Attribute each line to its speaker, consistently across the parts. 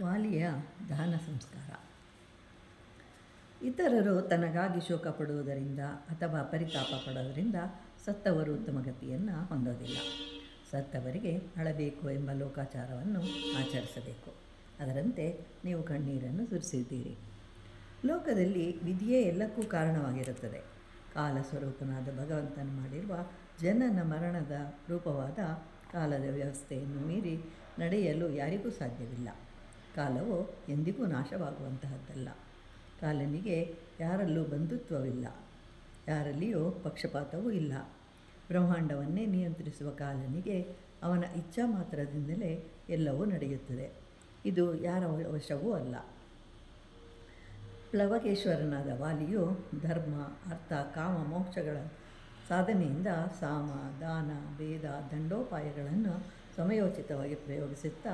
Speaker 1: ವಾಲಿಯ ದಹನ ಸಂಸ್ಕಾರ. ಇತರರು ತನಗಾಗಿ ಶೋಕ ಪಡುವುದರಿಂದ ಅಥವಾ ಪರಿತಾಪ ಪಡೋದರಿಂದ ಸತ್ತವರು ಉತ್ತಮ ಗತಿಯನ್ನು ಹೊಂದೋದಿಲ್ಲ. ಸತ್ತವರಿಗೆ ಅಳಬೇಕು ಎಂಬ ಲೋಕಾಚಾರವನ್ನು ಆಚರಿಸಬೇಕು. ಅದರಂತೆ ನೀವು ಕಣ್ಣೀರನ್ನು ಸುರಿಸಿದ್ದೀರಿ. ಲೋಕದಲ್ಲಿ ವಿಧಿಯೇ ಎಲ್ಲಕ್ಕೂ ಕಾರಣವಾಗಿರುತ್ತದೆ. ಕಾಲ ಸ್ವರೂಪನಾದ ಭಗವಂತನು ಮಾಡಿರುವ ಜನನ ಮರಣದ ರೂಪವಾದ ಕಾಲದ ವ್ಯವಸ್ಥೆಯನ್ನು ಮೀರಿ ನಡೆಯಲು ಯಾರಿಗೂ ಸಾಧ್ಯವಿಲ್ಲ. ಕಾಲವು ಎಂದಿಗೂ ನಾಶವಾಗುವಂತಹದ್ದಲ್ಲ. ಕಾಲನಿಗೆ ಯಾರಲ್ಲೂ ಬಂಧುತ್ವವಿಲ್ಲ, ಯಾರಲ್ಲಿಯೂ ಪಕ್ಷಪಾತವೂ ಇಲ್ಲ. ಬ್ರಹ್ಮಾಂಡವನ್ನೇ ನಿಯಂತ್ರಿಸುವ ಕಾಲನಿಗೆ ಅವನ ಇಚ್ಛಾ ಮಾತ್ರದಿಂದಲೇ ಎಲ್ಲವೂ ನಡೆಯುತ್ತದೆ. ಇದು ಯಾರ ವಶವೂ ಅಲ್ಲ. ಪ್ಲವಕೇಶ್ವರನಾದ ವಾಲಿಯು ಧರ್ಮ, ಅರ್ಥ, ಕಾಮ, ಮೋಕ್ಷಗಳ ಸಾಧನೆಯಿಂದ ಸಾಮ, ದಾನ, ಭೇದ, ದಂಡೋಪಾಯಗಳನ್ನು ಸಮಯೋಚಿತವಾಗಿ ಪ್ರಯೋಗಿಸುತ್ತಾ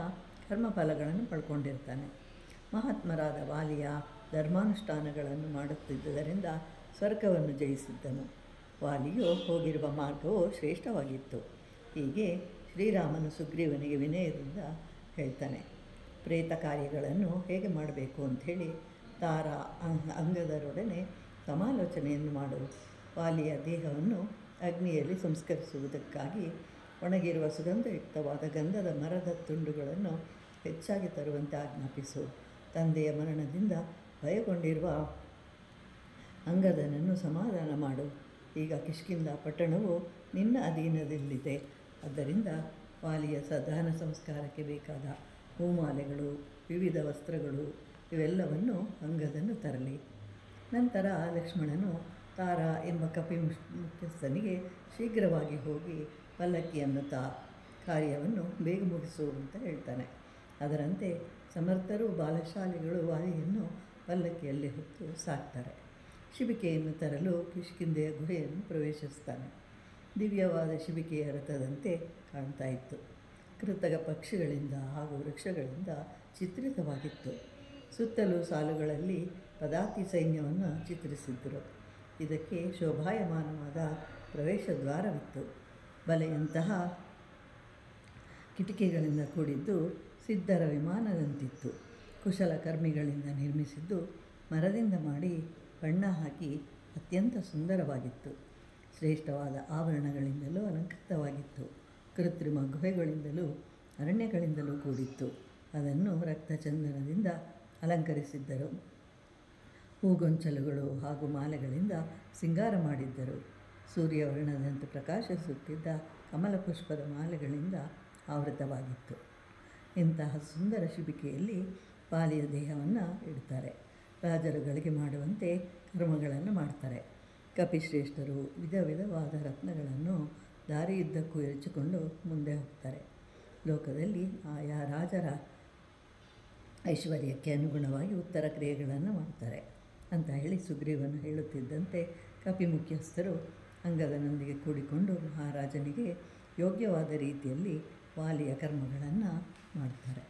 Speaker 1: ಕರ್ಮಫಲಗಳನ್ನು ಪಡ್ಕೊಂಡಿರ್ತಾನೆ. ಮಹಾತ್ಮರಾದ ವಾಲಿಯ ಧರ್ಮಾನುಷ್ಠಾನಗಳನ್ನು ಮಾಡುತ್ತಿದ್ದುದರಿಂದ ಸ್ವರ್ಗವನ್ನು ಜಯಿಸಿದ್ದನು. ವಾಲಿಯು ಹೋಗಿರುವ ಮಾರ್ಗವು ಶ್ರೇಷ್ಠವಾಗಿತ್ತು. ಹೀಗೆ ಶ್ರೀರಾಮನು ಸುಗ್ರೀವನಿಗೆ ವಿನಯದಿಂದ ಹೇಳ್ತಾನೆ. ಪ್ರೇತ ಕಾರ್ಯಗಳನ್ನು ಹೇಗೆ ಮಾಡಬೇಕು ಅಂಥೇಳಿ ತಾರ ಅಂಗದರೊಡನೆ ಸಮಾಲೋಚನೆಯನ್ನು ಮಾಡು. ವಾಲಿಯ ದೇಹವನ್ನು ಅಗ್ನಿಯಲ್ಲಿ ಸಂಸ್ಕರಿಸುವುದಕ್ಕಾಗಿ ಒಣಗಿರುವ ಸುಗಂಧಯುಕ್ತವಾದ ಗಂಧದ ಮರದ ತುಂಡುಗಳನ್ನು ಹೆಚ್ಚಾಗಿ ತರುವಂತೆ ಆಜ್ಞಾಪಿಸು. ತಂದೆಯ ಮರಣದಿಂದ ಭಯಗೊಂಡಿರುವ ಅಂಗದನನ್ನು ಸಮಾಧಾನ ಮಾಡು. ಈಗ ಕಿಷ್ಕಿಂಧ ಪಟ್ಟಣವು ನಿನ್ನ ಅಧೀನದಲ್ಲಿದೆ. ಆದ್ದರಿಂದ ವಾಲಿಯ ದಹನ ಸಂಸ್ಕಾರಕ್ಕೆ ಬೇಕಾದ ಹೂಮಾಲೆಗಳು, ವಿವಿಧ ವಸ್ತ್ರಗಳು ಇವೆಲ್ಲವನ್ನು ಅಂಗದನು ತರಲಿ. ನಂತರ ಲಕ್ಷ್ಮಣನು ತಾರ ಎಂಬ ಕಪಿ ಮುಖ್ಯಸ್ಥನಿಗೆ ಶೀಘ್ರವಾಗಿ ಹೋಗಿ ಪಲ್ಲಕ್ಕಿಯನ್ನು ಕಾರ್ಯವನ್ನು ಬೇಗ ಮುಗಿಸು ಅಂತ ಹೇಳ್ತಾನೆ. ಅದರಂತೆ ಸಮರ್ಥರು ಬಾಲಶಾಲಿಗಳು ವಾಲಿಯನ್ನು ಪಲ್ಲಕ್ಕಿಯಲ್ಲಿ ಹೊತ್ತು ಸಾಕ್ತಾರೆ. ಶಿಬಿಕೆಯನ್ನು ತರಲು ಕಿಷ್ಕಿಂಧೆಯ ಗುಹೆಯನ್ನು ಪ್ರವೇಶಿಸ್ತಾನೆ. ದಿವ್ಯವಾದ ಶಿಬಿಕೆಯ ರಥದಂತೆ ಕಾಣ್ತಾ ಇತ್ತು. ಕೃತಕ ಪಕ್ಷಿಗಳಿಂದ ಹಾಗೂ ವೃಕ್ಷಗಳಿಂದ ಚಿತ್ರಿತವಾಗಿತ್ತು. ಸುತ್ತಲೂ ಸಾಲುಗಳಲ್ಲಿ ಪದಾತಿ ಸೈನ್ಯವನ್ನು ಚಿತ್ರಿಸಿದ್ದರು. ಇದಕ್ಕೆ ಶೋಭಾಯಮಾನವಾದ ಪ್ರವೇಶ ದ್ವಾರವಿತ್ತು. ಬಲೆಯಂತಹ ಕಿಟಕಿಗಳಿಂದ ಕೂಡಿದ್ದು ಸಿದ್ಧರ ವಿಮಾನದಂತಿತ್ತು. ಕುಶಲಕರ್ಮಿಗಳಿಂದ ನಿರ್ಮಿಸಿದ್ದು, ಮರದಿಂದ ಮಾಡಿ ಬಣ್ಣ ಹಾಕಿ ಅತ್ಯಂತ ಸುಂದರವಾಗಿತ್ತು. ಶ್ರೇಷ್ಠವಾದ ಆಭರಣಗಳಿಂದಲೂ ಅಲಂಕೃತವಾಗಿತ್ತು. ಕೃತ್ರಿಮ ಗುಹೆಗಳಿಂದಲೂ ಅರಣ್ಯಗಳಿಂದಲೂ ಕೂಡಿತ್ತು. ಅದನ್ನು ರಕ್ತಚಂದನದಿಂದ ಅಲಂಕರಿಸಿದ್ದರು. ಹೂಗೊಂಚಲುಗಳು ಹಾಗೂ ಮಾಲೆಗಳಿಂದ ಸಿಂಗಾರ ಮಾಡಿದ್ದರು. ಸೂರ್ಯವರ್ಣದಂತೆ ಪ್ರಕಾಶಿಸುತ್ತಿದ್ದ ಕಮಲ ಪುಷ್ಪದ ಮಾಲೆಗಳಿಂದ ಆವೃತವಾಗಿತ್ತು. ಇಂತಹ ಸುಂದರ ಶಿಬಿಕೆಯಲ್ಲಿ ವಾಲಿಯ ದೇಹವನ್ನು ಇಡ್ತಾರೆ. ರಾಜರು ಗಳಿಗೆ ಮಾಡುವಂತೆ ಕರ್ಮಗಳನ್ನು ಮಾಡ್ತಾರೆ. ಕಪಿಶ್ರೇಷ್ಠರು ವಿಧ ವಿಧವಾದ ರತ್ನಗಳನ್ನು ದಾರಿಯುದ್ದಕ್ಕೂ ಎರಚಿಕೊಂಡು ಮುಂದೆ ಹೋಗ್ತಾರೆ. ಲೋಕದಲ್ಲಿ ಆಯಾ ರಾಜರ ಐಶ್ವರ್ಯಕ್ಕೆ ಅನುಗುಣವಾಗಿ ಉತ್ತರ ಕ್ರಿಯೆಗಳನ್ನು ಮಾಡ್ತಾರೆ ಅಂತ ಹೇಳಿ ಸುಗ್ರೀವನು ಹೇಳುತ್ತಿದ್ದಂತೆ ಕಪಿ ಮುಖ್ಯಸ್ಥರು ಅಂಗದನೊಂದಿಗೆ ಕೂಡಿಕೊಂಡು ಮಹಾರಾಜನಿಗೆ ಯೋಗ್ಯವಾದ ರೀತಿಯಲ್ಲಿ ವಾಲಿಯ ಕರ್ಮಗಳನ್ನು ಮಾಡ್ತಾರೆ.